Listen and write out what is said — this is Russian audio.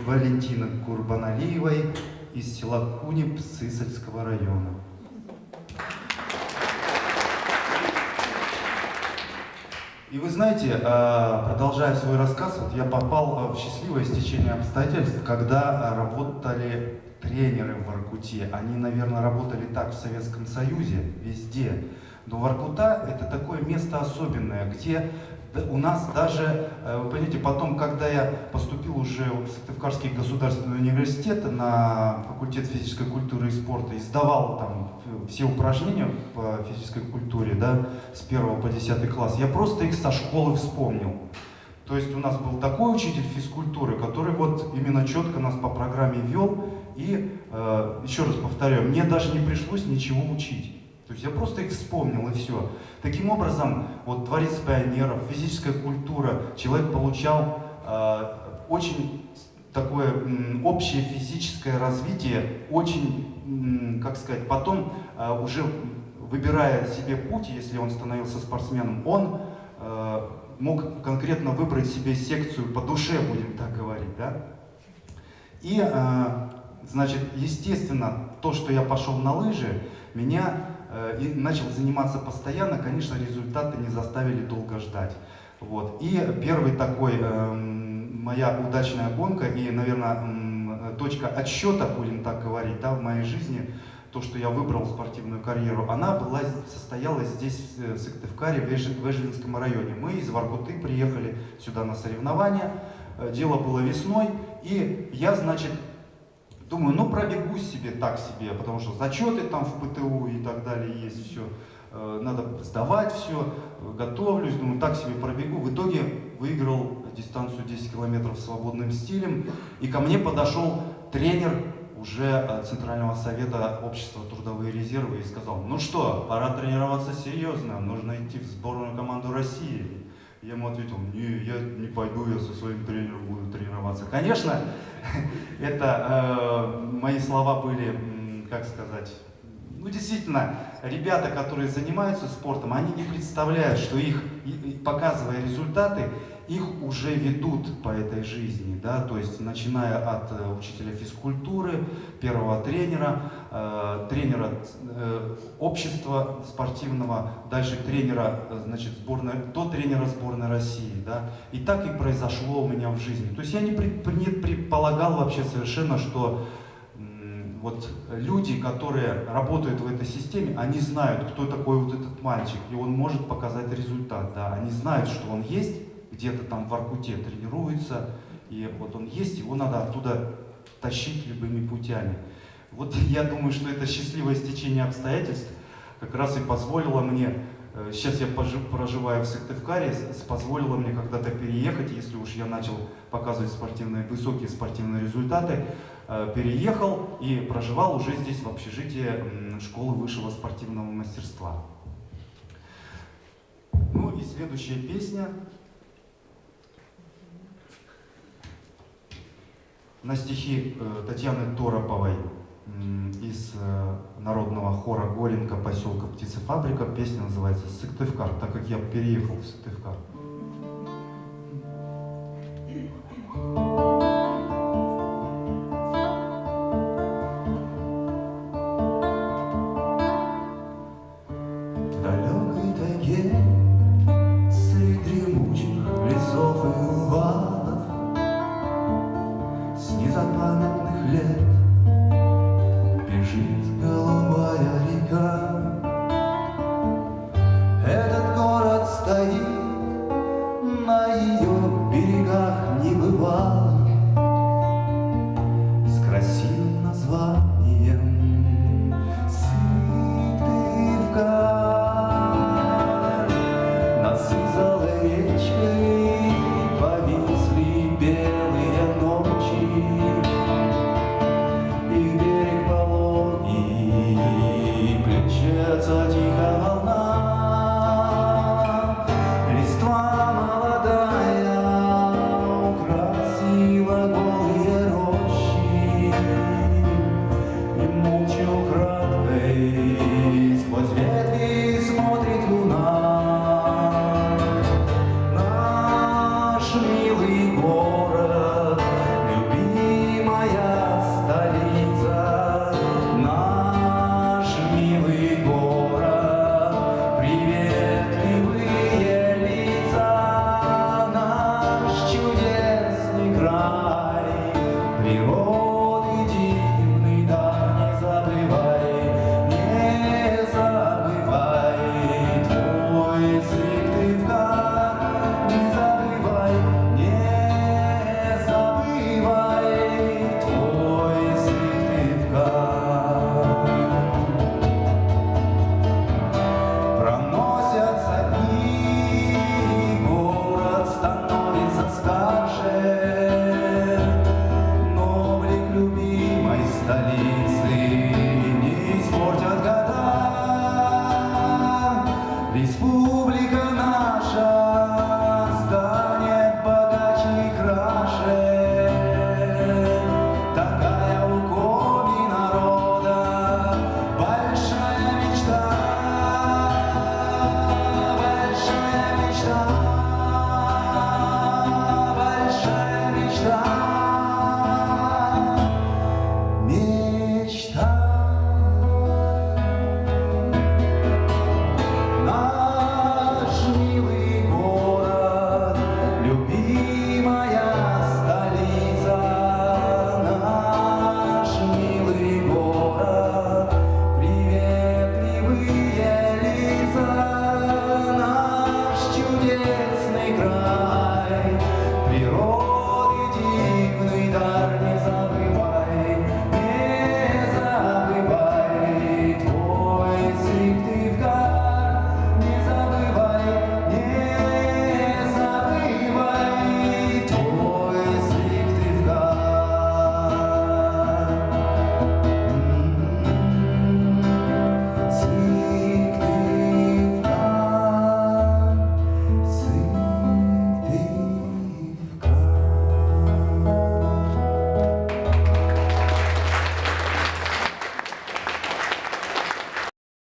Валентины Курбаналиевой из села Кунеп Сысольского района. И вы знаете, продолжая свой рассказ, вот я попал в счастливое стечение обстоятельств, когда работали тренеры в Воркуте. Они, наверное, работали так в Советском Союзе, везде. Но Воркута — это такое место особенное, где у нас даже, вы понимаете, потом, когда я поступил уже в Сыктывкарский государственный университет на факультет физической культуры и спорта и сдавал там все упражнения по физической культуре, да, с 1 по 10 класс, я просто их со школы вспомнил. То есть у нас был такой учитель физкультуры, который вот именно четко нас по программе вел, и, еще раз повторяю, мне даже не пришлось ничего учить. То есть я просто их вспомнил, и все. Таким образом, вот дворец пионеров, физическая культура, человек получал очень такое общее физическое развитие, очень, как сказать, потом уже выбирая себе путь, если он становился спортсменом, он мог конкретно выбрать себе секцию по душе, будем так говорить, да? И, значит, естественно, то, что я пошел на лыжи, меня и начал заниматься постоянно, конечно, результаты не заставили долго ждать. Вот. И первый такой, моя удачная гонка и, наверное, точка отсчета, будем так говорить, да, в моей жизни, то, что я выбрал спортивную карьеру, она состоялась здесь, в Сыктывкаре, в Эжелинском районе. Мы из Воркуты приехали сюда на соревнования, дело было весной, и я, значит, думаю, ну пробегу себе так себе, потому что зачеты там в ПТУ и так далее есть, все, надо сдавать все, готовлюсь, думаю, так себе пробегу. В итоге выиграл дистанцию 10 километров свободным стилем, и ко мне подошел тренер уже Центрального совета общества трудовые резервы и сказал, ну что, пора тренироваться серьезно, нужно идти в сборную команду России. Я ему ответил, не, я не пойду, я со своим тренером буду тренироваться. Конечно, это мои слова были, как сказать, ну действительно, ребята, которые занимаются спортом, они не представляют, что их, показывая результаты, их уже ведут по этой жизни, да, то есть начиная от учителя физкультуры, первого тренера, тренера общества спортивного, дальше тренера, значит, до тренера сборной России, да, и так и произошло у меня в жизни. То есть я не предполагал вообще совершенно, что вот люди, которые работают в этой системе, они знают, кто такой вот этот мальчик, и он может показать результат, да, они знают, что он есть, где-то там в Воркуте тренируется, и вот он есть, его надо оттуда тащить любыми путями. Вот я думаю, что это счастливое стечение обстоятельств как раз и позволило мне, сейчас я проживаю в Сыктывкаре, позволило мне когда-то переехать, если уж я начал показывать высокие спортивные результаты, переехал и проживал уже здесь в общежитии школы высшего спортивного мастерства. Ну и следующая песня на стихи Татьяны Тороповой из народного хора Горенко, поселка Птицефабрика. Песня называется «Сыктывкар», так как я переехал в Сыктывкар.